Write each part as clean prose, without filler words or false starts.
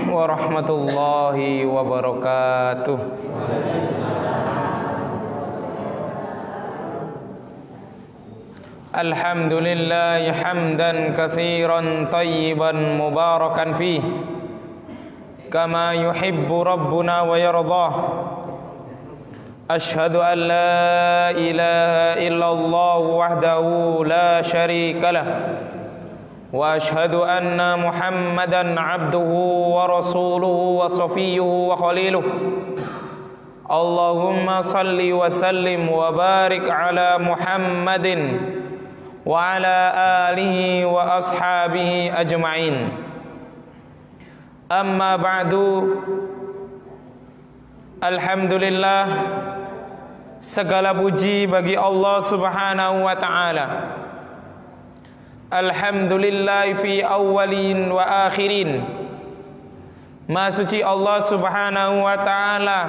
warahmatullahi wabarakatuh. Alhamdulillah hamdan katsiran tayyiban mubarakan fih kama yuhibbu rabbuna wa yardah. Ashhadu an la ilaha illallah wahdahu la syarika lah wa ashhadu anna Muhammadan abduhu wa rasuluhu wa safiyyuhu wa khaliluh. Allahumma salli wa sallim wa barik ala Muhammadin wa ala alihi wa ashabihi ajma'in. Amma ba'du. Alhamdulillah, segala puji bagi Allah Subhanahu wa ta'ala. Alhamdulillah fi awwalin wa akhirin. Maha suci Allah Subhanahu wa ta'ala.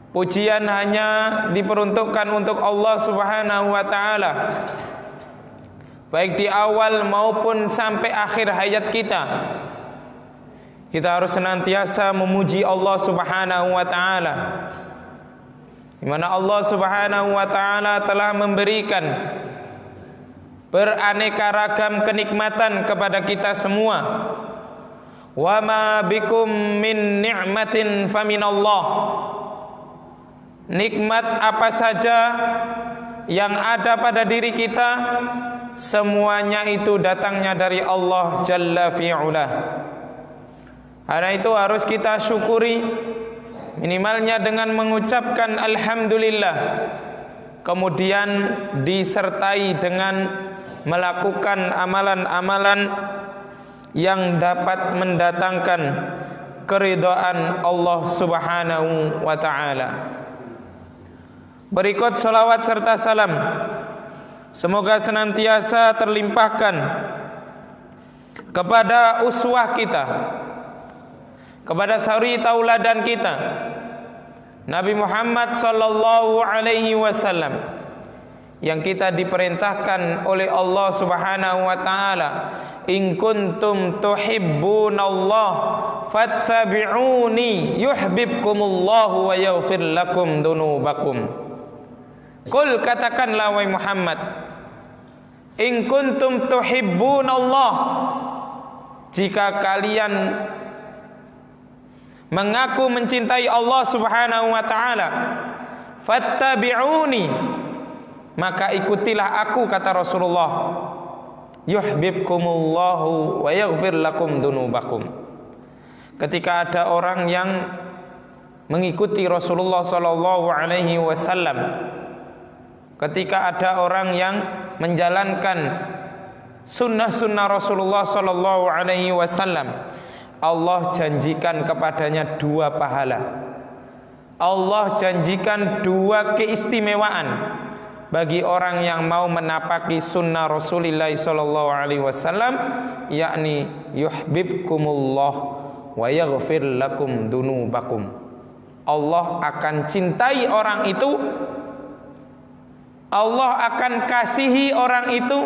Pujian hanya diperuntukkan untuk Allah Subhanahu wa ta'ala, baik di awal maupun sampai akhir hayat kita. Kita harus senantiasa memuji Allah Subhanahu wa ta'ala, di mana Allah Subhanahu wa ta'ala telah memberikan beraneka ragam kenikmatan kepada kita semua. Wa ma bikum min ni'matin faminallah. Nikmat apa saja yang ada pada diri kita, semuanya itu datangnya dari Allah Jalla fi'ula. Karena itu harus kita syukuri, minimalnya dengan mengucapkan Alhamdulillah, kemudian disertai dengan melakukan amalan-amalan yang dapat mendatangkan keridhaan Allah Subhanahu wa ta'ala. Berikut salawat serta salam semoga senantiasa terlimpahkan kepada uswah kita, kepada suri tauladan kita, Nabi Muhammad sallallahu alaihi wasallam, yang kita diperintahkan oleh Allah Subhanahu wa ta'ala, in kuntum tuhibbunallah fattabi'uni yuhibbukumullahu wa yaghfir lakum dunubakum. Qul, katakanlah wahai Muhammad, in kuntum tuhibbunallah, jika kalian mengaku mencintai Allah Subhanahu wa ta'ala, fattabi'uni, maka ikutilah aku, kata Rasulullah, yuhibbukumullahu wa yaghfir lakum dunubakum. Ketika ada orang yang mengikuti Rasulullah sallallahu alaihi wasallam, ketika ada orang yang menjalankan sunnah-sunnah Rasulullah sallallahu alaihi wasallam, Allah janjikan kepadanya 2 pahala. Allah janjikan 2 keistimewaan bagi orang yang mau menapaki sunnah Rasulullah sallallahu alaihi wasallam, yakni yuhibbukumullah wa yaghfir lakum dunubakum. Allah akan cintai orang itu, Allah akan kasihi orang itu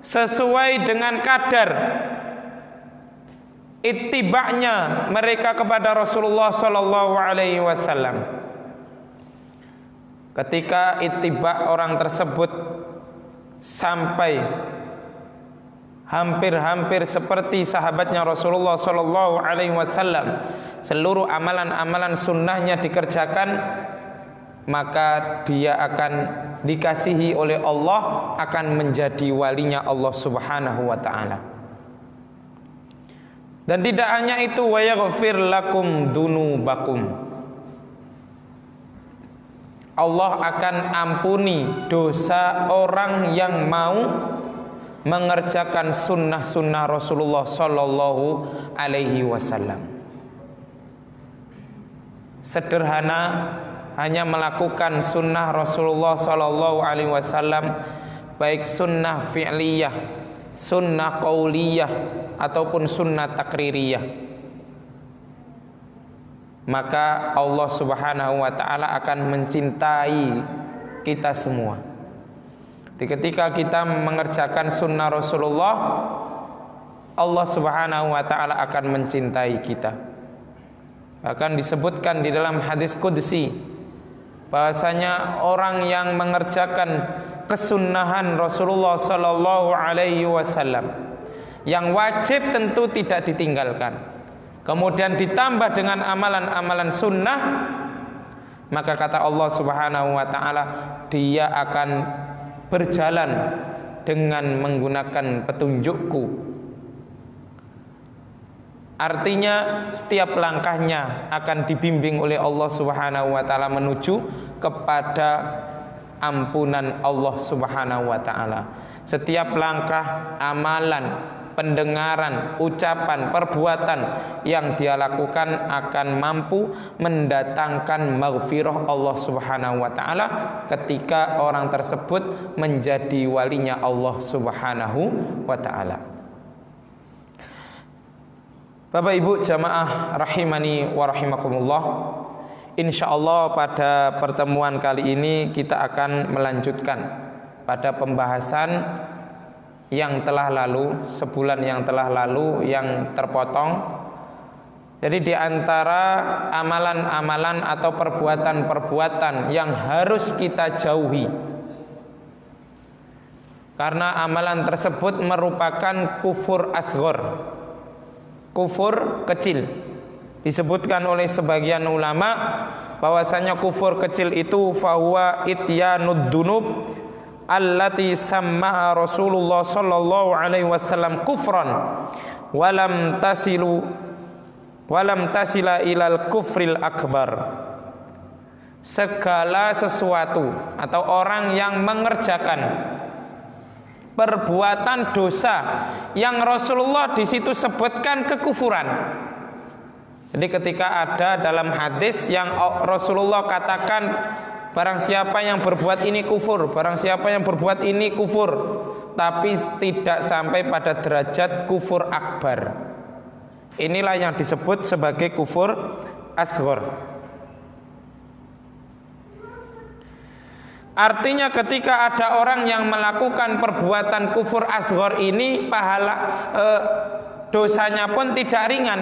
sesuai dengan kadar ittiba'nya mereka kepada Rasulullah sallallahu alaihi wasallam. Ketika ittiba' orang tersebut sampai hampir-hampir seperti sahabatnya Rasulullah sallallahu alaihi wasallam, seluruh amalan-amalan sunnahnya dikerjakan, maka dia akan dikasihi oleh Allah, akan menjadi walinya Allah Subhanahu wa ta'ala. Dan tidak hanya itu, wa yaghfir lakum dunubakum, Allah akan ampuni dosa orang yang mau mengerjakan sunnah-sunnah Rasulullah sallallahu alaihi wasallam. Sederhana, hanya melakukan sunnah Rasulullah sallallahu alaihi wasallam, baik sunnah fi'liyah, sunnah qauliyah ataupun sunnah takririyah, maka Allah Subhanahu wa ta'ala akan mencintai kita semua. Ketika kita mengerjakan sunnah Rasulullah, Allah Subhanahu wa taala akan mencintai kita. Akan disebutkan di dalam hadis qudsi bahwasanya orang yang mengerjakan kesunnahan Rasulullah sallallahu alaihi wasallam yang wajib tentu tidak ditinggalkan, kemudian ditambah dengan amalan-amalan sunnah, maka kata Allah Subhanahu wa taala, dia akan berjalan dengan menggunakan petunjukku. Artinya setiap langkahnya akan dibimbing oleh Allah Subhanahu wa taala menuju kepada ampunan Allah Subhanahu wa taala. Setiap langkah, amalan, pendengaran, ucapan, perbuatan yang dia lakukan akan mampu mendatangkan maghfirah Allah Subhanahu wa taala ketika orang tersebut menjadi walinya Allah Subhanahu wa taala. Bapak Ibu jamaah rahimani wa rahimakumullah, insyaallah pada pertemuan kali ini kita akan melanjutkan pada pembahasan yang telah lalu, sebulan yang telah lalu yang terpotong. Jadi di antara amalan-amalan atau perbuatan-perbuatan yang harus kita jauhi, karena amalan tersebut merupakan kufur asghar, kufur kecil. Disebutkan oleh sebagian ulama bahwasanya kufur kecil itu fahuwa ityanud dunub allati sammaha Rasulullah sallallahu alaihi wasallam kufran walam tasila ilal kufril akbar. Segala sesuatu atau orang yang mengerjakan perbuatan dosa yang Rasulullah di situ sebutkan kekufuran. Jadi ketika ada dalam hadis yang Rasulullah katakan barang siapa yang berbuat ini kufur, barang siapa yang berbuat ini kufur, tapi tidak sampai pada derajat kufur akbar. Inilah yang disebut sebagai kufur asghar. Artinya ketika ada orang yang melakukan perbuatan kufur asghar ini, dosanya pun tidak ringan,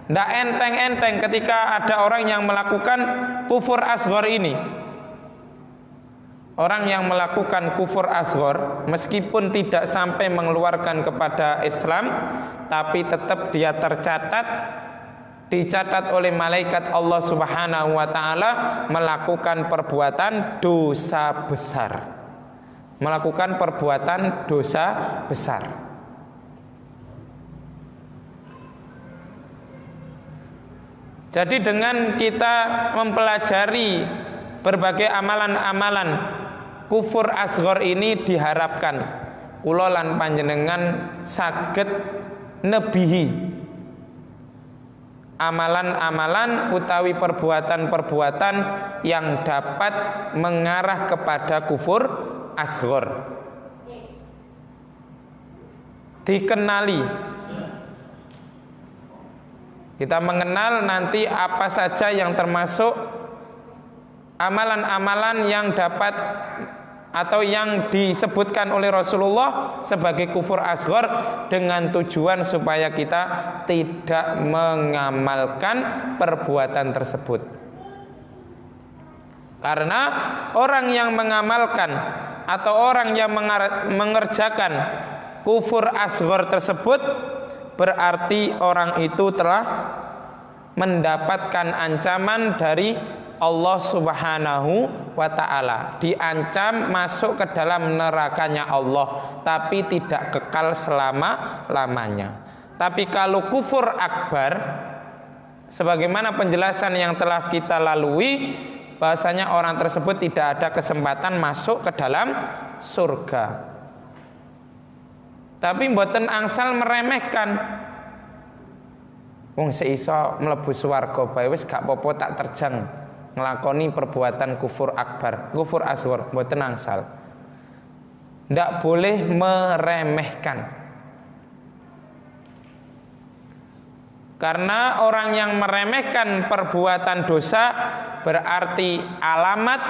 tidak enteng-enteng ketika ada orang yang melakukan kufur asghar ini. Orang yang melakukan kufur asghar meskipun tidak sampai mengeluarkan kepada Islam, tapi tetap dia dicatat oleh malaikat Allah Subhanahu wa taala melakukan perbuatan dosa besar. Melakukan perbuatan dosa besar. Jadi dengan kita mempelajari berbagai amalan-amalan kufur asghar ini, diharapkan kula lan panjenengan saged nebihi amalan-amalan utawi perbuatan-perbuatan yang dapat mengarah kepada kufur asghar. Dikenali, kita mengenal nanti apa saja yang termasuk amalan-amalan yang dapat atau yang disebutkan oleh Rasulullah sebagai kufur asghar, dengan tujuan supaya kita tidak mengamalkan perbuatan tersebut. Karena orang yang mengamalkan atau orang yang mengerjakan kufur asghar tersebut berarti orang itu telah mendapatkan ancaman dari Allah Subhanahu wa ta'ala, diancam masuk ke dalam nerakanya Allah, tapi tidak kekal selama-lamanya. Tapi kalau kufur akbar, sebagaimana penjelasan yang telah kita lalui, bahasanya orang tersebut tidak ada kesempatan masuk ke dalam surga. Tapi mboten angsal meremehkan, wong seiso mlebu swarga bae wis gak apa-apa tak terjang ngelakoni perbuatan kufur akbar, kufur asghar, mboten angsal. Ndak boleh meremehkan. Karena orang yang meremehkan perbuatan dosa berarti alamat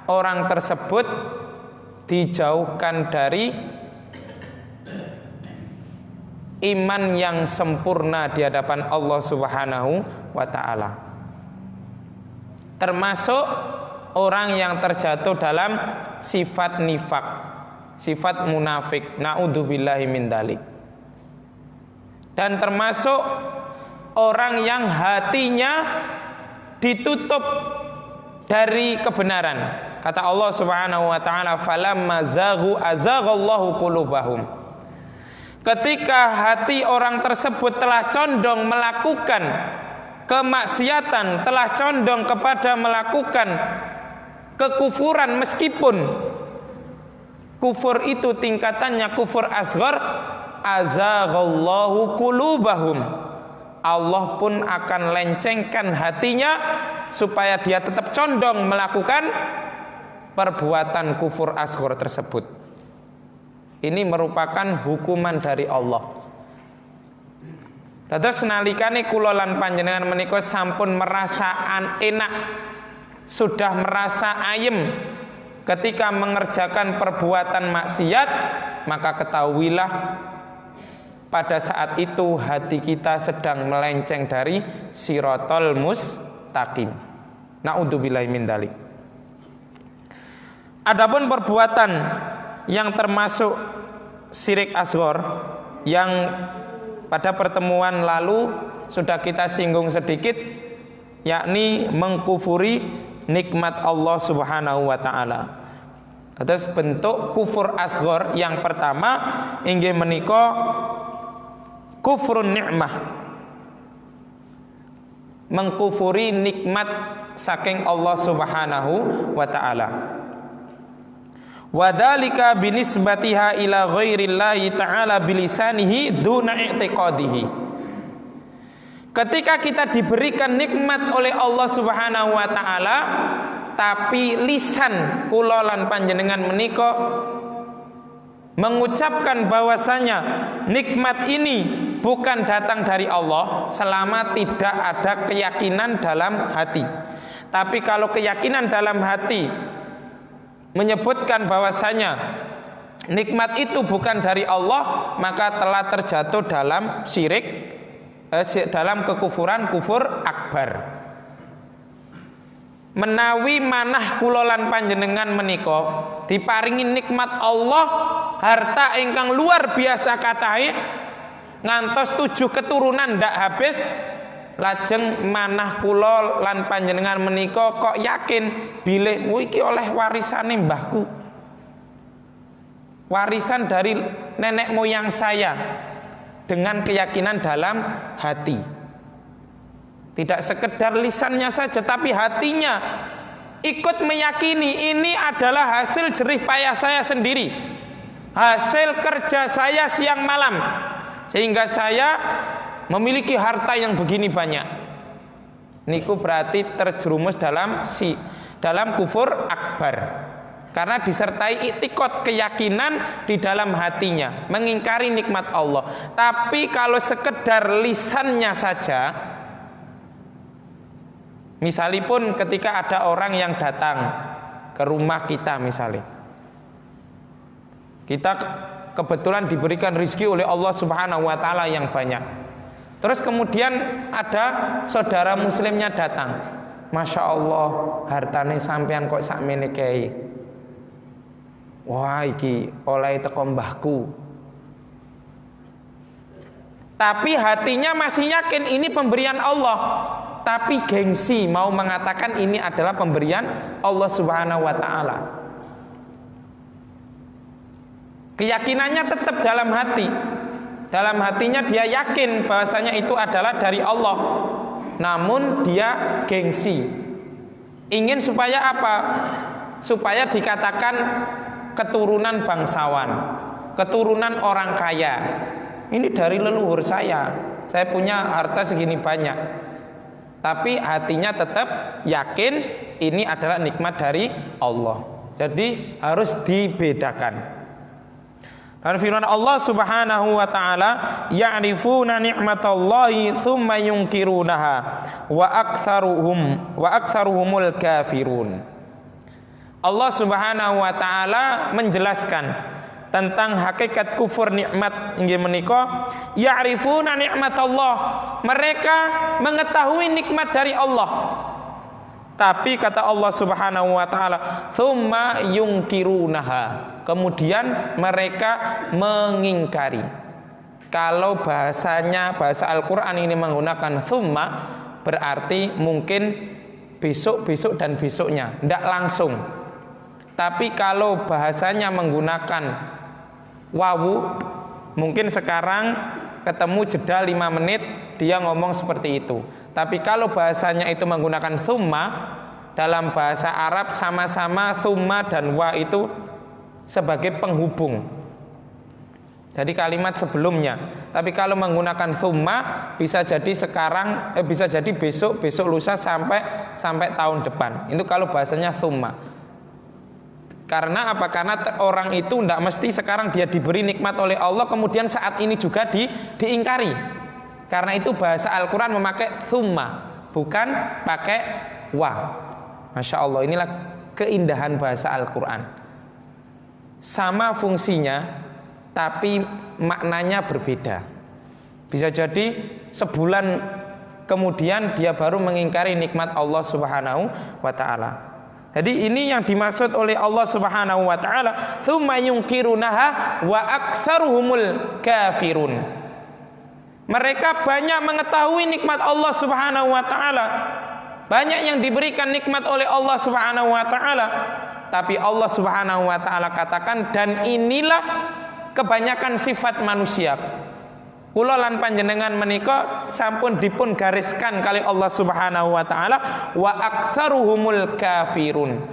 orang tersebut dijauhkan dari iman yang sempurna di hadapan Allah Subhanahu wa taala. Termasuk orang yang terjatuh dalam sifat nifak, sifat munafik. Naudzubillahi min dzalik. Dan termasuk orang yang hatinya ditutup dari kebenaran. Kata Allah Subhanahu wa taala, "Falamma zaghu azaghallahu qulubahum." Ketika hati orang tersebut telah condong melakukan kemaksiatan, telah condong kepada melakukan kekufuran, meskipun kufur itu tingkatannya kufur asghar, azaghallahu qulubahum. Allah pun akan lencengkan hatinya supaya dia tetap condong melakukan perbuatan kufur asghar tersebut. Ini merupakan hukuman dari Allah. Dados nalikane kula lan panjenengan menika sampun merasa enak, sudah merasa ayem ketika mengerjakan perbuatan maksiat, maka ketahuilah pada saat itu hati kita sedang melenceng dari siratal mustaqim. Naudzubillahi min dzalik. Adapun perbuatan yang termasuk syirik asghar yang pada pertemuan lalu sudah kita singgung sedikit, yakni mengkufuri nikmat Allah Subhanahu wa taala. Terus bentuk kufur asghar yang pertama inggih menika kufrun nikmah, mengkufuri nikmat saking Allah Subhanahu wa taala. Wadhalika binisbatiha ila ghairillahi ta'ala bilisanihi duna i'tiqadihi. Ketika kita diberikan nikmat oleh Allah Subhanahu wa taala, tapi lisan kula lan panjenengan menika mengucapkan bahwasanya nikmat ini bukan datang dari Allah selama tidak ada keyakinan dalam hati. Tapi kalau keyakinan dalam hati menyebutkan bahwasanya nikmat itu bukan dari Allah, maka telah terjatuh dalam syirik, dalam kekufuran, kufur akbar. Menawi manah kula lan panjenengan menika diparingi nikmat Allah, harta ingkang luar biasa katahe, ngantos 7 keturunan ndak habis, lajeng manah kula lan panjenengan menika kok yakin bilih iki oleh warisane mbahku, warisan dari nenek moyang saya, dengan keyakinan dalam hati. Tidak sekedar lisannya saja, tapi hatinya ikut meyakini ini adalah hasil jerih payah saya sendiri, hasil kerja saya siang malam, sehingga saya memiliki harta yang begini banyak. Niku berarti terjerumus dalam kufur akbar, karena disertai i'tiqad, keyakinan di dalam hatinya, mengingkari nikmat Allah. Tapi kalau sekedar lisannya saja, misalipun ketika ada orang yang datang ke rumah kita, misalnya kita kebetulan diberikan rezeki oleh Allah Subhanahu wa taala yang banyak, terus kemudian ada saudara muslimnya datang, Masya Allah hartane sampean kok sakmene kei, wah iki oleh teko mbahku, tapi hatinya masih yakin ini pemberian Allah, tapi gengsi mau mengatakan ini adalah pemberian Allah Subhanahu wa taala. Keyakinannya tetap dalam hati. Dalam hatinya dia yakin bahwasanya itu adalah dari Allah. Namun dia gengsi. Ingin supaya apa? Supaya dikatakan keturunan bangsawan, keturunan orang kaya. Ini dari leluhur saya punya harta segini banyak. Tapi hatinya tetap yakin ini adalah nikmat dari Allah. Jadi harus dibedakan. Dan firman Allah Subhanahu wa taala, ya'rifuna ni'matallahi tsumma yunkirunaha wa aktsaruhumul kafirun. Allah Subhanahu wa taala menjelaskan tentang hakikat kufur nikmat inggih menika ya'rifuna nikmat Allah. Mereka mengetahui nikmat dari Allah. Tapi kata Allah Subhanahu wa taala, "Tsumma yungkirunaha." Kemudian mereka mengingkari. Kalau bahasa Al-Qur'an ini menggunakan tsumma, berarti mungkin besok dan besoknya, tidak langsung. Tapi kalau bahasanya menggunakan wawu, mungkin sekarang ketemu jeda 5 menit dia ngomong seperti itu. Tapi kalau bahasanya itu menggunakan tsumma, dalam bahasa Arab sama-sama tsumma dan wa itu sebagai penghubung. Jadi kalimat sebelumnya. Tapi kalau menggunakan tsumma bisa jadi sekarang, bisa jadi besok lusa sampai tahun depan. Itu kalau bahasanya tsumma. Karena apa? Karena orang itu tidak mesti sekarang dia diberi nikmat oleh Allah kemudian saat ini juga diingkari. Karena itu bahasa Al-Quran memakai tsumma, bukan pakai wa. Masya Allah, inilah keindahan bahasa Al-Quran. Sama fungsinya, tapi maknanya berbeda. Bisa jadi sebulan kemudian dia baru mengingkari nikmat Allah Subhanahu wa ta'ala. Jadi ini yang dimaksud oleh Allah Subhanahu wa ta'ala, tsumma yungkirunaha wa aktsaruhumul kafirun. Mereka banyak mengetahui nikmat Allah Subhanahu wa taala. Banyak yang diberikan nikmat oleh Allah Subhanahu wa taala. Tapi Allah Subhanahu wa taala katakan, dan inilah kebanyakan sifat manusia. Kula lan panjenengan menika sampun dipun gariskan kali Allah Subhanahu wa taala, wa aktsaruhumul kafirun.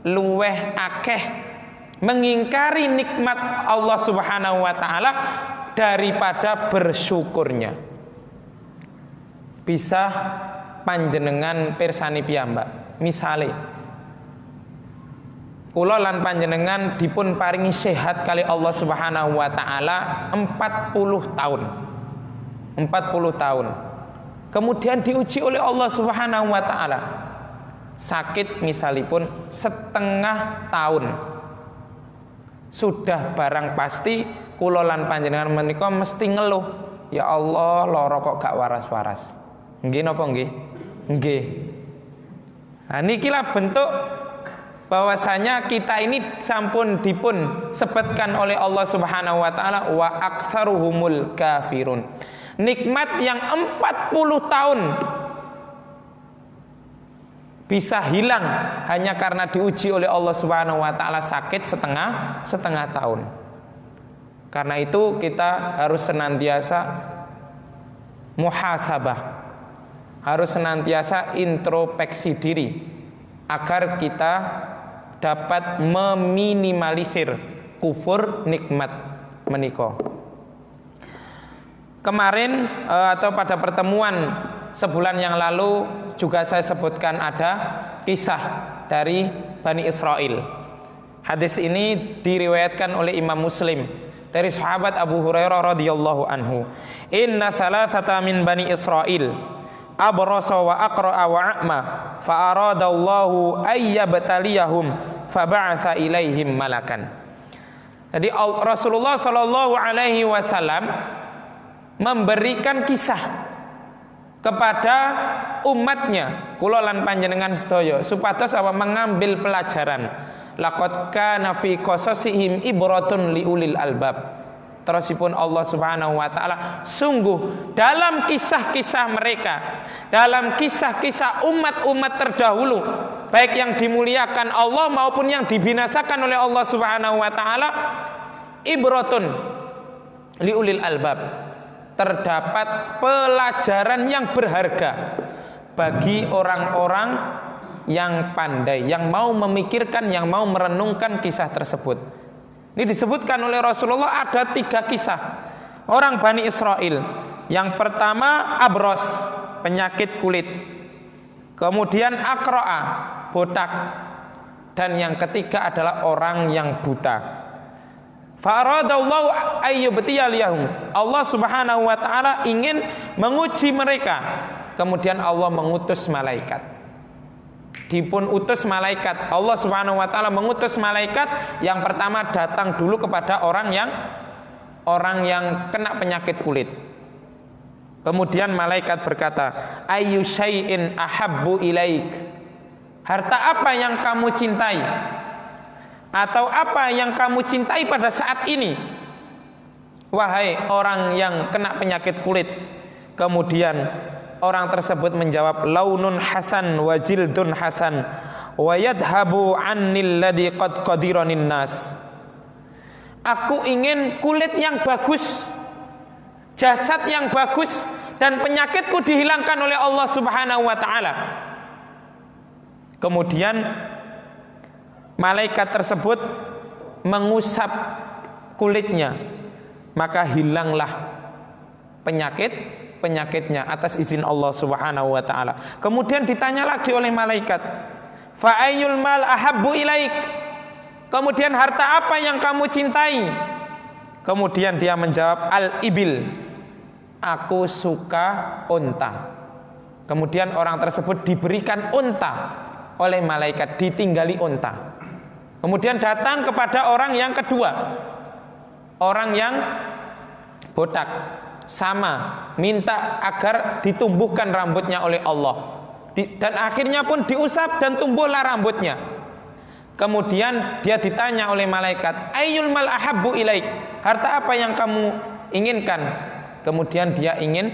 Luweh akeh mengingkari nikmat Allah Subhanahu wa taala daripada bersyukurnya. Bisa panjenengan pirsani piyambak. Misale kula lan panjenengan dipun paringi sehat kali Allah Subhanahu wa taala 40 tahun. 40 tahun. Kemudian diuji oleh Allah Subhanahu wa taala. Sakit misalipun setengah tahun. Sudah barang pasti kula lan panjenengan menika mesti ngeluh, ya Allah lara kok gak waras-waras. Nggih napa nggih? Nggih. Nah nikilah bentuk bahwasanya kita ini sampun dipun sebutkan oleh Allah Subhanahu wa taala wa aktsaruhumul kafirun. Nikmat yang 40 tahun bisa hilang hanya karena diuji oleh Allah Subhanahu wa taala sakit setengah tahun. Karena itu kita harus senantiasa muhasabah, harus senantiasa introspeksi diri agar kita dapat meminimalisir kufur nikmat menika. Kemarin atau pada pertemuan sebulan yang lalu juga saya sebutkan ada kisah dari Bani Israel. Hadis ini diriwayatkan oleh Imam Muslim dari sahabat Abu Hurairah radhiyallahu anhu. Inna thalathata min Bani Israel abrasa wa aqra'a wa a'ma fa aradallahu ayyabtaliyahum fa ba'atha ilaihim malakan. Jadi Rasulullah sallallahu alaihi wasallam memberikan kisah kepada umatnya kula lan panjenengan sedaya supados apa mengambil pelajaran. Laqad kana fi qasasihim ibratun liulil albab. Terusipun Allah Subhanahu wa taala, sungguh dalam kisah-kisah mereka, dalam kisah-kisah umat-umat terdahulu, baik yang dimuliakan Allah maupun yang dibinasakan oleh Allah Subhanahu wa taala, ibratun liulil albab. Terdapat pelajaran yang berharga bagi orang-orang yang pandai, yang mau memikirkan, yang mau merenungkan kisah tersebut. Ini disebutkan oleh Rasulullah ada 3 kisah orang Bani Israel. Yang pertama abros, penyakit kulit. Kemudian akroa, botak. Dan yang ketiga adalah orang yang buta. Faradallahu ayyubtiyaliyahum. Allah Subhanahu wa taala ingin menguji mereka. Kemudian Allah mengutus malaikat. dipun utus malaikat. Allah Subhanahu wa taala mengutus malaikat yang pertama datang dulu kepada orang yang kena penyakit kulit. Kemudian malaikat berkata, "Ayyu syai'in ahabbu ilaik?" Harta apa yang kamu cintai? Atau apa yang kamu cintai pada saat ini? Wahai orang yang kena penyakit kulit. Kemudian orang tersebut menjawab, launun hasan wa jildun hasan wa yadhabu annil ladzi qad qadiranin nas. Aku ingin kulit yang bagus, jasad yang bagus, dan penyakitku dihilangkan oleh Allah Subhanahu wa taala. Kemudian malaikat tersebut mengusap kulitnya, maka hilanglah penyakitnya atas izin Allah Subhanahu wa taala. Kemudian ditanya lagi oleh malaikat, fa ayyul mal ahabbu ilaik? Kemudian harta apa yang kamu cintai? Kemudian dia menjawab, al ibil, aku suka unta. Kemudian orang tersebut diberikan unta oleh malaikat, ditinggali unta. Kemudian datang kepada orang yang kedua, orang yang botak, sama, minta agar ditumbuhkan rambutnya oleh Allah, dan akhirnya pun diusap dan tumbuhlah rambutnya. Kemudian dia ditanya oleh malaikat, ayyul mal ahabbu ilaik? Harta apa yang kamu inginkan? Kemudian dia ingin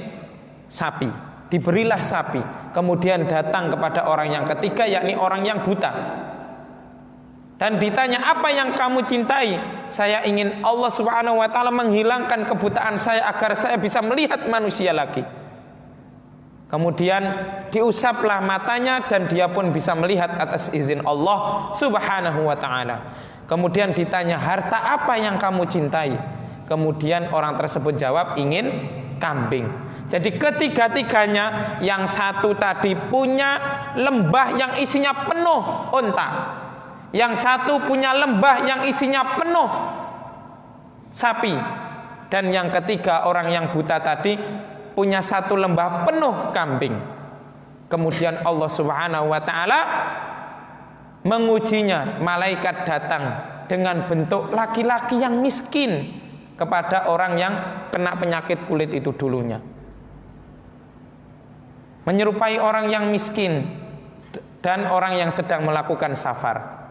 sapi, diberilah sapi. Kemudian datang kepada orang yang ketiga, yakni orang yang buta, dan ditanya, apa yang kamu cintai? Saya ingin Allah Subhanahu wa taala menghilangkan kebutaan saya agar saya bisa melihat manusia lagi. Kemudian diusaplah matanya dan dia pun bisa melihat atas izin Allah Subhanahu wa taala. Kemudian ditanya, harta apa yang kamu cintai? Kemudian orang tersebut jawab, ingin kambing. Jadi ketiga-tiganya, yang satu tadi punya lembah yang isinya penuh unta, yang satu punya lembah yang isinya penuh sapi, dan yang ketiga orang yang buta tadi punya satu lembah penuh kambing. Kemudian Allah Subhanahu wa taala mengujinya. Malaikat datang dengan bentuk laki-laki yang miskin kepada orang yang kena penyakit kulit itu dulunya, menyerupai orang yang miskin dan orang yang sedang melakukan safar.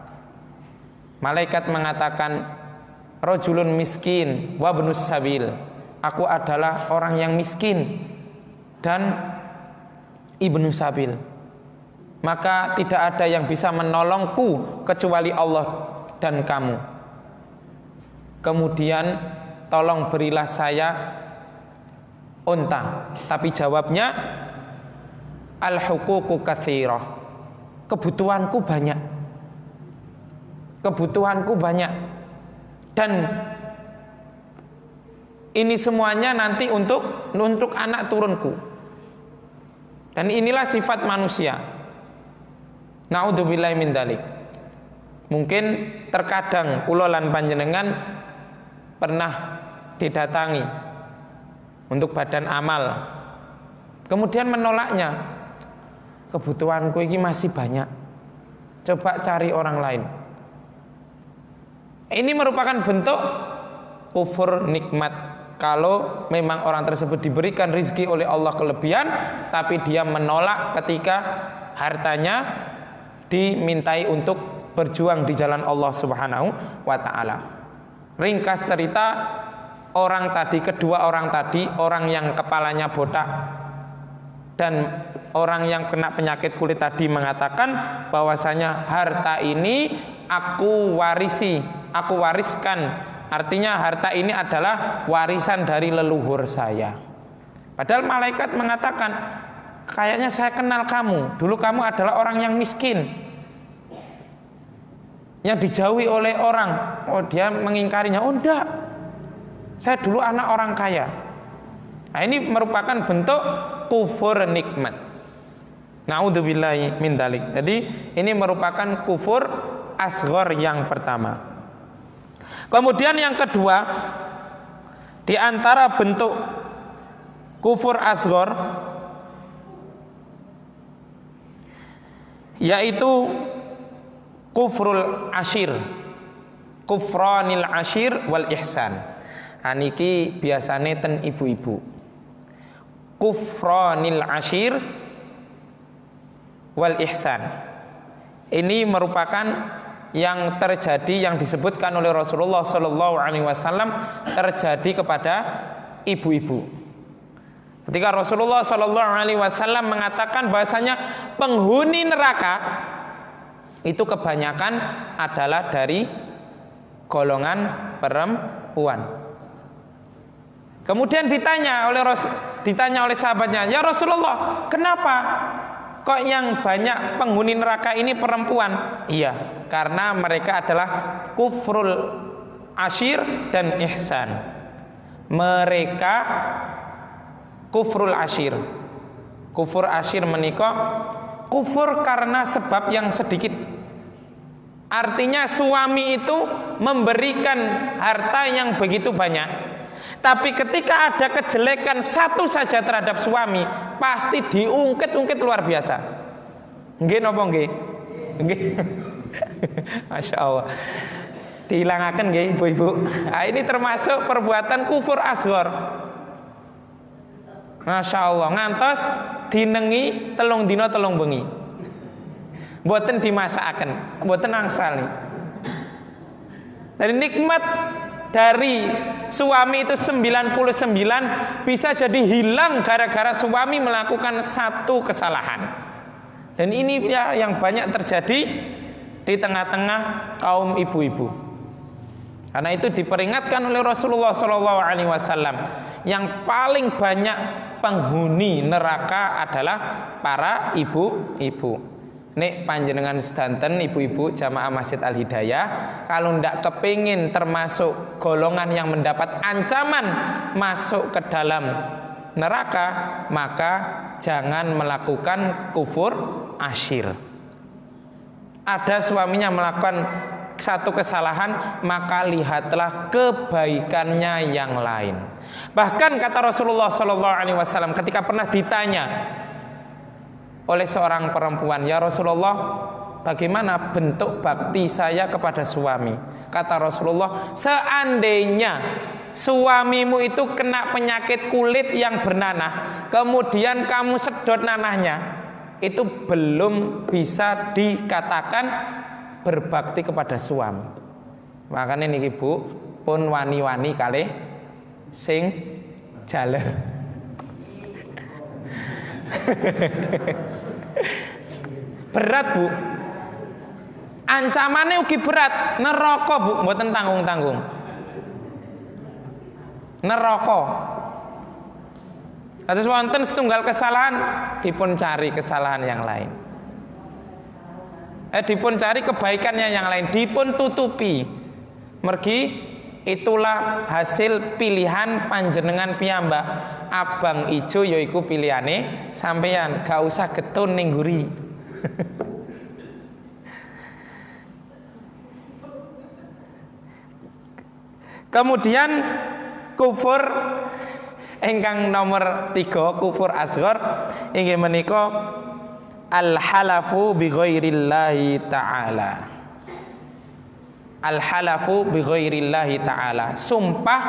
Malaikat mengatakan, rajulun miskin wa ibnus sabil. Aku adalah orang yang miskin dan ibnu sabil. Maka tidak ada yang bisa menolongku kecuali Allah dan kamu. Kemudian tolong berilah saya unta. Tapi jawabnya, al-huququ katsirah. Kebutuhanku banyak. Dan ini semuanya nanti untuk anak turunku. Dan inilah sifat manusia. Naudzubillahi min dzalik. Mungkin terkadang kula lan panjenengan pernah didatangi untuk badan amal, kemudian menolaknya. Kebutuhanku ini masih banyak, coba cari orang lain. Ini merupakan bentuk kufur nikmat. Kalau memang orang tersebut diberikan rizki oleh Allah kelebihan, tapi dia menolak ketika hartanya dimintai untuk berjuang di jalan Allah Subhanahu wa ta'ala. Ringkas cerita, kedua orang tadi, orang yang kepalanya botak dan orang yang kena penyakit kulit tadi mengatakan bahwasanya harta ini aku wariskan. Artinya harta ini adalah warisan dari leluhur saya. Padahal malaikat mengatakan, kayaknya saya kenal kamu. Dulu kamu adalah orang yang miskin, yang dijauhi oleh orang. Oh, dia mengingkarinya. Oh enggak, saya dulu anak orang kaya. Nah, ini merupakan bentuk kufur nikmat. Naudzubillahi min dzalik. Jadi ini merupakan kufur asghar yang pertama. Kemudian yang kedua, di antara bentuk kufur asghar yaitu kufrul ashir, kufranil ashir wal ihsan. Aniki biasane ten ibu-ibu. Kufranil ashir wal ihsan. Ini merupakan yang terjadi, yang disebutkan oleh Rasulullah Shallallahu Alaihi Wasallam terjadi kepada ibu-ibu. Ketika Rasulullah Shallallahu Alaihi Wasallam mengatakan bahasanya penghuni neraka itu kebanyakan adalah dari golongan perempuan. Kemudian ditanya oleh sahabatnya, ya Rasulullah, kenapa kok yang banyak penghuni neraka ini perempuan? Iya, karena mereka adalah kufrul ashir dan ihsan. Mereka kufrul ashir. Kufur ashir menika kufur karena sebab yang sedikit. Artinya suami itu memberikan harta yang begitu banyak, tapi ketika ada kejelekan satu saja terhadap suami, pasti diungkit-ungkit luar biasa. Nggih napa nggih? Nggih. Masya Allah. Dihilangaken nggih ibu-ibu. Nah, ini termasuk perbuatan kufur asghar. Masya Allah, ngantos dinengi telung dino telung bengi. Mboten dimasakaken, mboten angsal. Dari nikmat dari suami itu 99 bisa jadi hilang gara-gara suami melakukan satu kesalahan. Dan ini ya yang banyak terjadi di tengah-tengah kaum ibu-ibu. Karena itu diperingatkan oleh Rasulullah SAW, yang paling banyak penghuni neraka adalah para ibu-ibu. Nek panjenengan sedanten ibu-ibu jamaah Masjid Al Hidayah, kalau ndak kepingin termasuk golongan yang mendapat ancaman masuk ke dalam neraka, maka jangan melakukan kufur ashir. Ada suaminya melakukan satu kesalahan, maka lihatlah kebaikannya yang lain. Bahkan kata Rasulullah SAW ketika pernah ditanya oleh seorang perempuan, ya Rasulullah, bagaimana bentuk bakti saya kepada suami? Kata Rasulullah, seandainya suamimu itu kena penyakit kulit yang bernanah, kemudian kamu sedot nanahnya, itu belum bisa dikatakan berbakti kepada suami. Makanya niki Bu, pun wani-wani kalih sing jaler. Berat Bu, ancamannya ugi berat. Neraka Bu, mboten tanggung-tanggung. Neraka. Kados wonten setunggal kesalahan, dipun cari kesalahan yang lain. Dipun cari kebaikannya yang lain, dipun tutupi. Mergi itulah hasil pilihan panjenengan piyambak. Abang ijo yaiku pilihane sampeyan, gak usah getun ning nguri. Kemudian kufur ingkang nomor 3, kufur asghar inggih menika al-halafu bi ghairillahi ta'ala. Al-halafu bi ghairillahi ta'ala, sumpah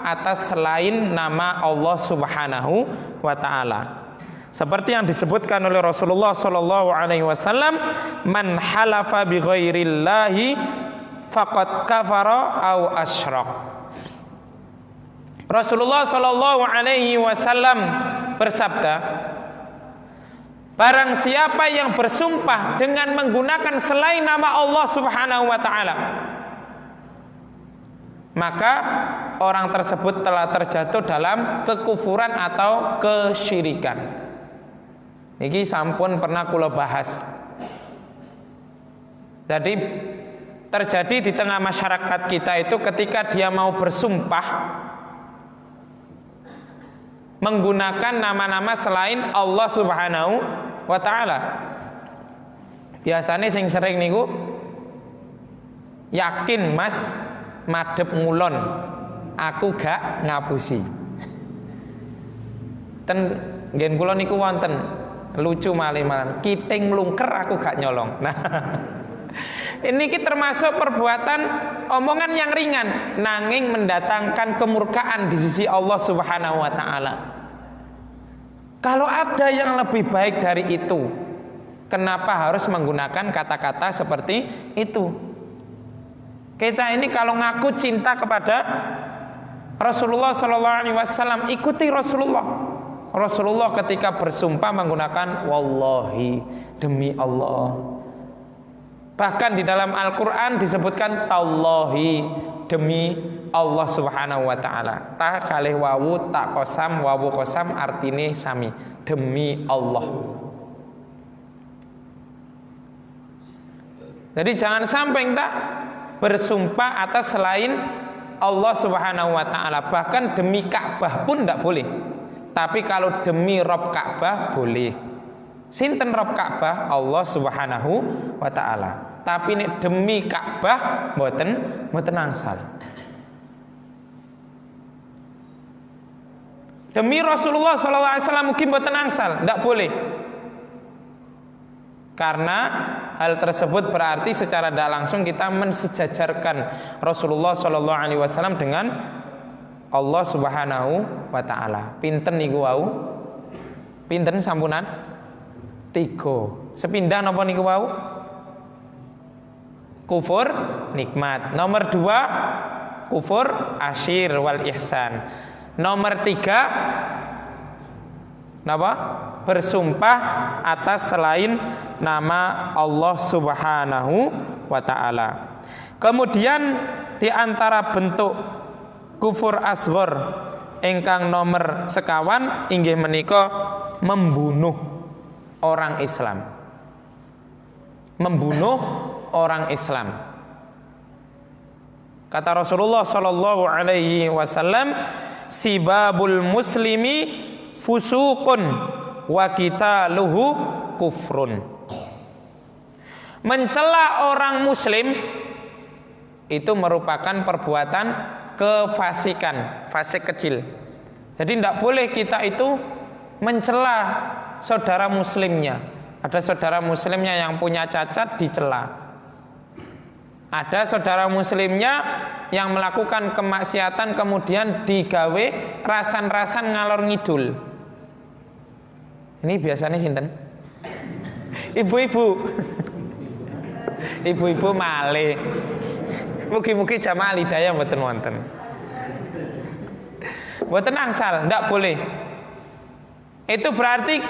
atas selain nama Allah Subhanahu wa taala. Seperti yang disebutkan oleh Rasulullah sallallahu alaihi wasallam, man halafa bi ghairillahi faqad kafara au asyrak. Rasulullah sallallahu alaihi wasallam bersabda, barang siapa yang bersumpah dengan menggunakan selain nama Allah Subhanahu wa taala, maka orang tersebut telah terjatuh dalam kekufuran atau kesyirikan. Niki sampun pernah kula bahas. Jadi terjadi di tengah masyarakat kita itu ketika dia mau bersumpah menggunakan nama-nama selain Allah Subhanahu wa taala. Biasanya sing sering niku, yakin Mas madhep ngulon, aku gak ngapusi. Ten nggen kula niku wonten lucu malih-malih. Kiting mlungker aku gak nyolong. Nah, ini termasuk perbuatan omongan yang ringan, nanging mendatangkan kemurkaan di sisi Allah Subhanahu wa taala. Kalau ada yang lebih baik dari itu, kenapa harus menggunakan kata-kata seperti itu? Kita ini kalau ngaku cinta kepada Rasulullah sallallahu alaihi wasallam, ikuti Rasulullah. Rasulullah ketika bersumpah menggunakan wallahi, demi Allah. Bahkan di dalam Al-Qur'an disebutkan tallahi, demi Allah Subhanahu wa taala. Ta kalih wawu tak kosam, wawu kosam artine sami, demi Allah. Jadi jangan sampai kita bersumpah atas selain Allah Subhanahu wa taala. Bahkan demi Ka'bah pun tidak boleh. Tapi kalau demi Rabb Ka'bah boleh. Sinten Rabb Ka'bah? Allah Subhanahu wa taala. Tapi nek demi Ka'bah mboten angsal. Demi Rasulullah sallallahu alaihi wasallam mungkin mboten angsal, tidak boleh. Karena hal tersebut berarti secara tidak langsung kita mensejajarkan Rasulullah sallallahu alaihi wasallam dengan Allah Subhanahu wa taala. Pinten niku wau? Pinten sampunan? 3. Sepindah napa niku wau? Kufur nikmat. Nomor 2 kufur asyir wal ihsan. Nomor 3 napa? Bersumpah atas selain nama Allah Subhanahu wa taala. Kemudian di antara bentuk kufur asghar ingkang nomor sekawan inggih menika membunuh orang Islam. Membunuh orang Islam. Kata Rasulullah sallallahu alaihi wasallam, sibabul muslimi fusuqun wa qitaluhu kufrun. Mencela orang muslim itu merupakan perbuatan kefasikan, fasik kecil. Jadi tidak boleh kita itu mencela saudara muslimnya. Ada saudara muslimnya yang punya cacat dicela. Ada saudara muslimnya yang melakukan kemaksiatan kemudian digawe rasan-rasan ngalor ngidul. Ini biasanya sinten? Ibu-ibu. Ibu-ibu malih. Mugi-mugi jamaah hidayah mboten wonten. Mboten angsal, ndak boleh. Itu berarti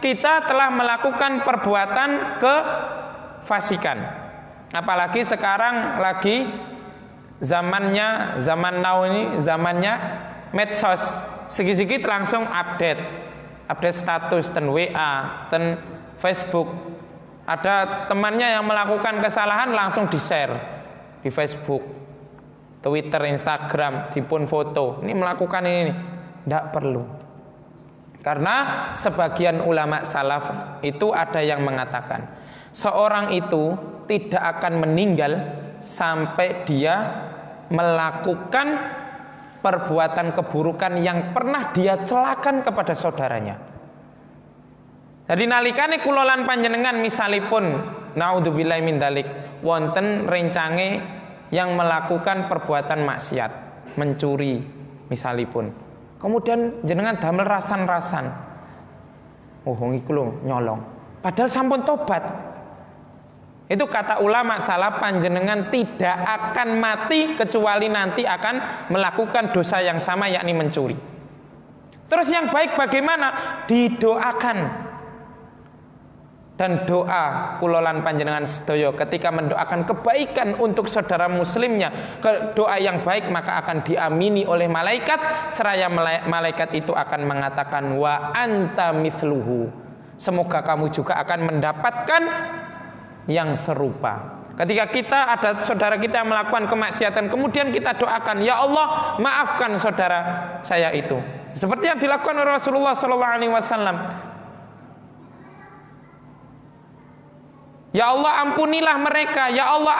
kita telah melakukan perbuatan kefasikan. Apalagi sekarang lagi zaman now ini zamannya medsos. Sedikit-sedikit langsung update status ten WA, ten Facebook. Ada temannya yang melakukan kesalahan langsung di-share di Facebook, Twitter, Instagram, dipun foto. Ini melakukan ini, tidak perlu. Karena sebagian ulama salaf itu ada yang mengatakan seorang itu tidak akan meninggal sampai dia melakukan perbuatan keburukan yang pernah dia celakan kepada saudaranya. Jadi nalikane kula lan panjenengan misalipun naudzubillahi min dzalik wonten rencange yang melakukan perbuatan maksiat, mencuri misalipun. Kemudian jenengan damel rasan-rasan. Oh iku lho nyolong. Padahal sampun tobat. Itu kata ulama salaf, panjenengan tidak akan mati kecuali nanti akan melakukan dosa yang sama, yakni mencuri. Terus yang baik bagaimana? Didoakan. Dan doa kula lan panjenengan sedaya ketika mendoakan kebaikan untuk saudara muslimnya, doa yang baik maka akan diamini oleh malaikat, seraya malaikat itu akan mengatakan wa anta mithluhu. Semoga kamu juga akan mendapatkan yang serupa. Ketika kita ada saudara kita yang melakukan kemaksiatan, kemudian kita doakan, ya Allah maafkan saudara saya itu. Seperti yang dilakukan oleh Rasulullah SAW. Ya Allah ampunilah mereka, ya Allah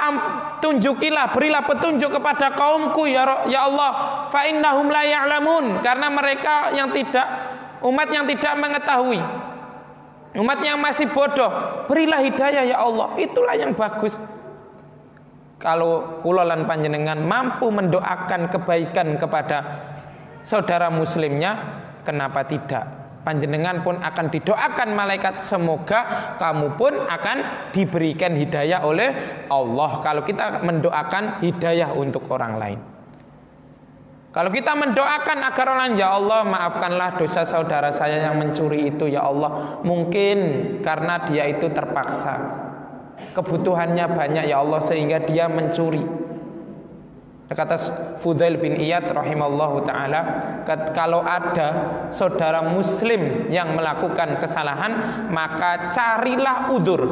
tunjukilah, berilah petunjuk kepada kaumku ya Allah, fa innahum la ya'lamun, karena mereka yang tidak, umat yang tidak mengetahui. Umat yang masih bodoh, berilah hidayah ya Allah. Itulah yang bagus. Kalau kula lan panjenengan mampu mendoakan kebaikan kepada saudara muslimnya, kenapa tidak? Panjenengan pun akan didoakan malaikat, semoga kamu pun akan diberikan hidayah oleh Allah. Kalau kita mendoakan hidayah untuk orang lain. Kalau kita mendoakan agar orang, ya Allah maafkanlah dosa saudara saya yang mencuri itu ya Allah. Mungkin karena dia itu terpaksa, kebutuhannya banyak ya Allah sehingga dia mencuri. Kata Fudail bin Iyad rahimallahu ta'ala, kalau ada saudara muslim yang melakukan kesalahan, maka carilah udzur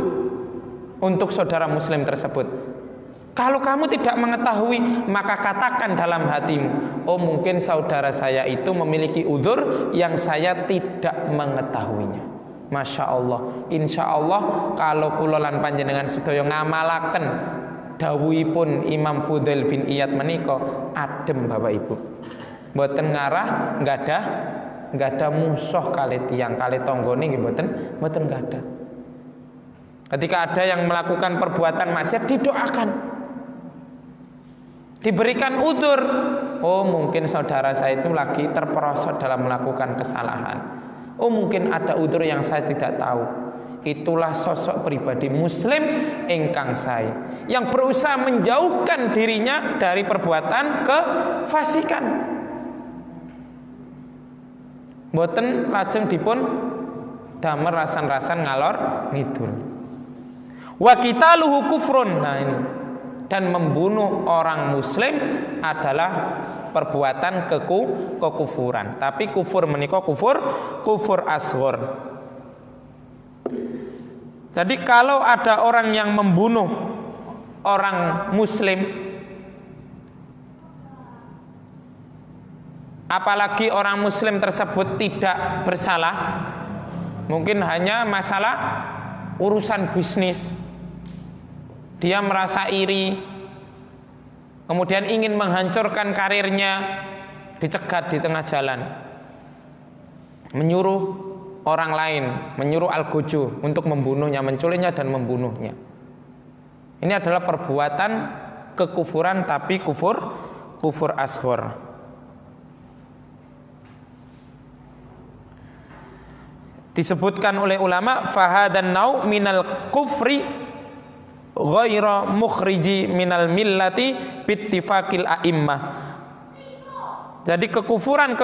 untuk saudara muslim tersebut. Kalau kamu tidak mengetahui, maka katakan dalam hatimu, oh mungkin saudara saya itu memiliki udzur yang saya tidak mengetahuinya. Masya Allah, insya Allah kalau kula lan panjenengan sedaya ngamalaken dawuhipun Imam Fudail bin Iyad menika, adem Bapak Ibu. Mboten ngarah nggak ada musuh kali tiyang kali tanggane nggih mboten nggak ada. Ketika ada yang melakukan perbuatan maksiat, didoakan, diberikan udzur. Oh mungkin saudara saya itu lagi terperosot dalam melakukan kesalahan. Oh mungkin ada udzur yang saya tidak tahu. Itulah sosok pribadi muslim ingkang sae, yang berusaha menjauhkan dirinya dari perbuatan kefasikan. Mboten lajeng dipun damer rasan-rasan ngalor ngidul. Wa qitaluhu kufrun. Nah ini, dan membunuh orang muslim adalah perbuatan kekufuran. Tapi kufur menika kufur asghar. Jadi kalau ada orang yang membunuh orang muslim, apalagi orang muslim tersebut tidak bersalah, mungkin hanya masalah urusan bisnis, dia merasa iri, kemudian ingin menghancurkan karirnya, dicegat di tengah jalan, menyuruh orang lain, menyuruh Al-Gojo untuk membunuhnya, menculiknya dan membunuhnya. Ini adalah perbuatan kekufuran, tapi kufur asghar. Disebutkan oleh ulama, fahadan nau minal kufri ghaira mukhriji minal millati bittifaqil a'immah. Jadi kekufuran,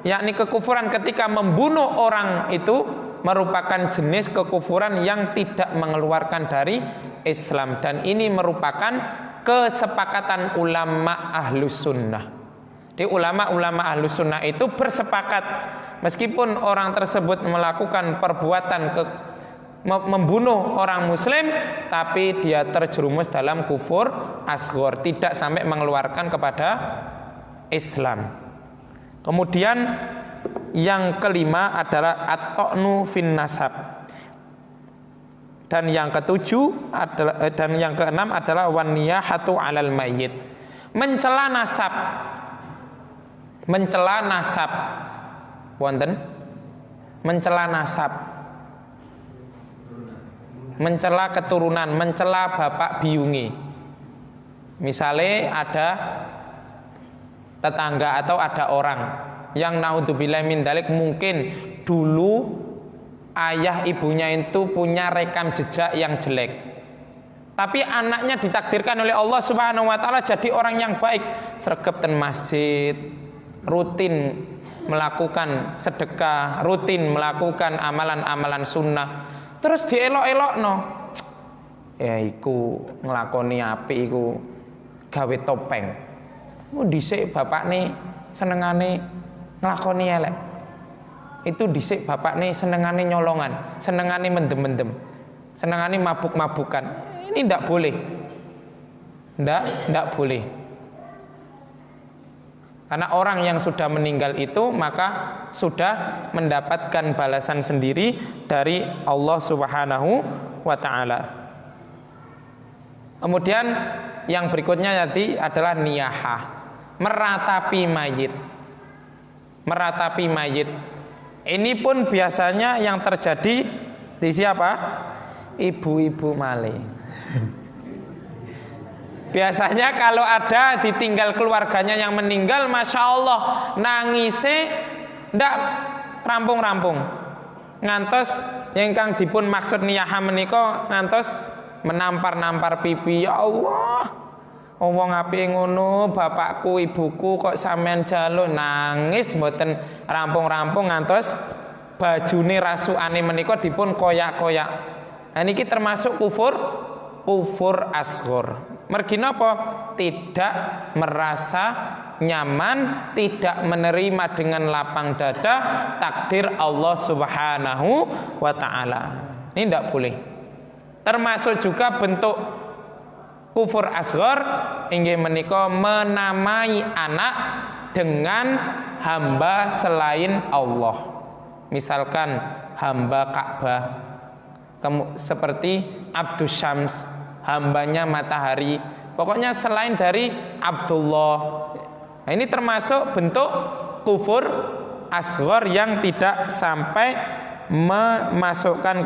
yakni kekufuran ketika membunuh orang itu merupakan jenis kekufuran yang tidak mengeluarkan dari Islam, dan ini merupakan kesepakatan ulama ahlus sunnah. Di ulama-ulama ahlus sunnah itu bersepakat, meskipun orang tersebut melakukan perbuatan membunuh orang muslim, tapi dia terjerumus dalam kufur asghar, tidak sampai mengeluarkan kepada Islam. Kemudian yang kelima adalah at-ta'nu fin nasab. Dan yang ketujuh adalah, dan yang keenam adalah wan niyahatu 'alal mayyit. Mencela nasab. Mencela nasab. Wonten? Mencela nasab. Mencela keturunan, mencela bapak biyunge. Misalnya ada tetangga atau ada orang yang naudzubillah min dzalik, mungkin dulu ayah ibunya itu punya rekam jejak yang jelek, tapi anaknya ditakdirkan oleh Allah Subhanahu wa taala jadi orang yang baik, sregep ten masjid, rutin melakukan sedekah, rutin melakukan amalan-amalan sunnah, terus dielok-elokno, ya iku nglakoni apik iku gawe topeng. Dhisik bapakne senengane nglakoni elek. Itu dhisik bapakne senengane nyolongan, senengane mendem-mendem, senengane mabuk-mabukan. Ini ndak boleh. Ndak boleh. Karena orang yang sudah meninggal itu maka sudah mendapatkan balasan sendiri dari Allah Subhanahu wa taala. Kemudian yang berikutnya tadi adalah niyahah, meratapi mayit. Meratapi mayit. Ini pun biasanya yang terjadi di siapa? Ibu-ibu malih. Biasanya kalau ada ditinggal keluarganya yang meninggal, masya Allah nangise ndak rampung-rampung. Ngantos ingkang dipun maksud niyaha menika ngantos menampar-nampar pipi. Ya Allah, wong apike ngono, bapakku ibuku kok sampean jaluk, nangis mboten rampung-rampung ngantos bajune rasukane menika dipun koyak-koyak. Nah niki termasuk kufur asghar. Mergi napa? Tidak merasa nyaman, tidak menerima dengan lapang dada takdir Allah Subhanahu wa taala. Ini tidak boleh. Termasuk juga bentuk kufur asghar inggih menika menamai anak dengan hamba selain Allah. Misalkan hamba Ka'bah, seperti Abdus Syams, hambanya matahari, pokoknya selain dari Abdullah. Nah, ini termasuk bentuk kufur asghar yang tidak sampai memasukkan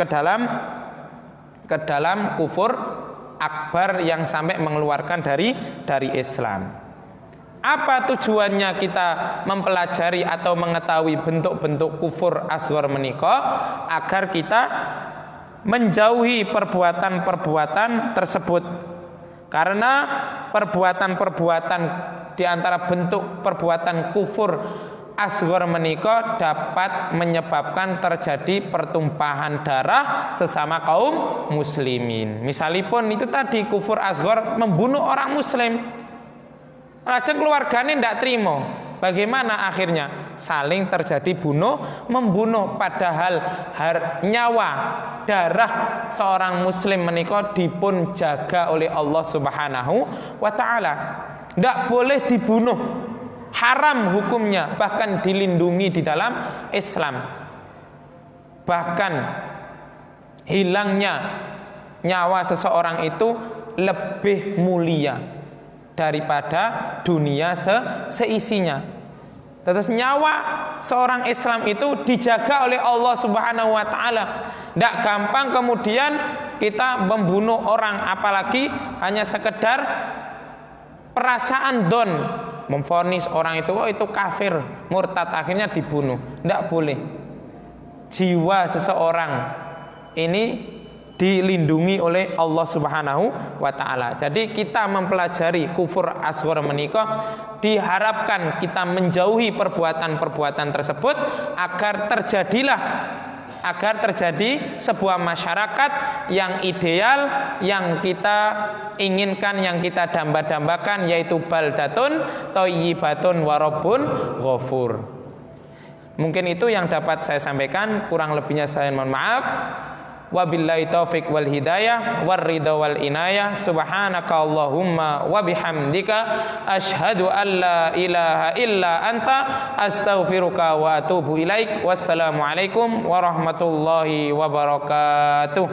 ke dalam kufur akbar yang sampai mengeluarkan dari Islam. Apa tujuannya kita mempelajari atau mengetahui bentuk-bentuk kufur asghar menika? Agar kita menjauhi perbuatan-perbuatan tersebut. Karena perbuatan-perbuatan di antara bentuk perbuatan kufur asghar menika dapat menyebabkan terjadi pertumpahan darah sesama kaum muslimin. Misalipun itu tadi kufur asghar membunuh orang muslim, lajeng keluargane ndak terima. Bagaimana akhirnya? Saling terjadi membunuh, padahal nyawa, darah seorang muslim menika dipun jaga oleh Allah Subhanahu wa taala. Ndak boleh dibunuh. Haram hukumnya, bahkan dilindungi di dalam Islam. Bahkan hilangnya nyawa seseorang itu lebih mulia daripada dunia seisinya. Terus nyawa seorang Islam itu dijaga oleh Allah Subhanahu wa taala. Tidak gampang kemudian kita membunuh orang, apalagi hanya sekedar perasaan don, memvonis orang itu, oh itu kafir, murtad, akhirnya dibunuh. Tidak boleh. Jiwa seseorang ini dilindungi oleh Allah Subhanahu wa taala. Jadi kita mempelajari kufur asghar menika diharapkan kita menjauhi perbuatan-perbuatan tersebut agar terjadi sebuah masyarakat yang ideal, yang kita inginkan, yang kita damba-dambakan, yaitu baldatun thayyibatun wa rabbun ghafur. Mungkin itu yang dapat saya sampaikan, kurang lebihnya saya mohon maaf. Wabillahi taufiq wal hidayah war ridha wal inayah. Subhanaka Allahumma wa bihamdika asyhadu an la ilaha illa anta astaghfiruka wa atubu ilaik. Wassalamu alaikum warahmatullahi wabarakatuh.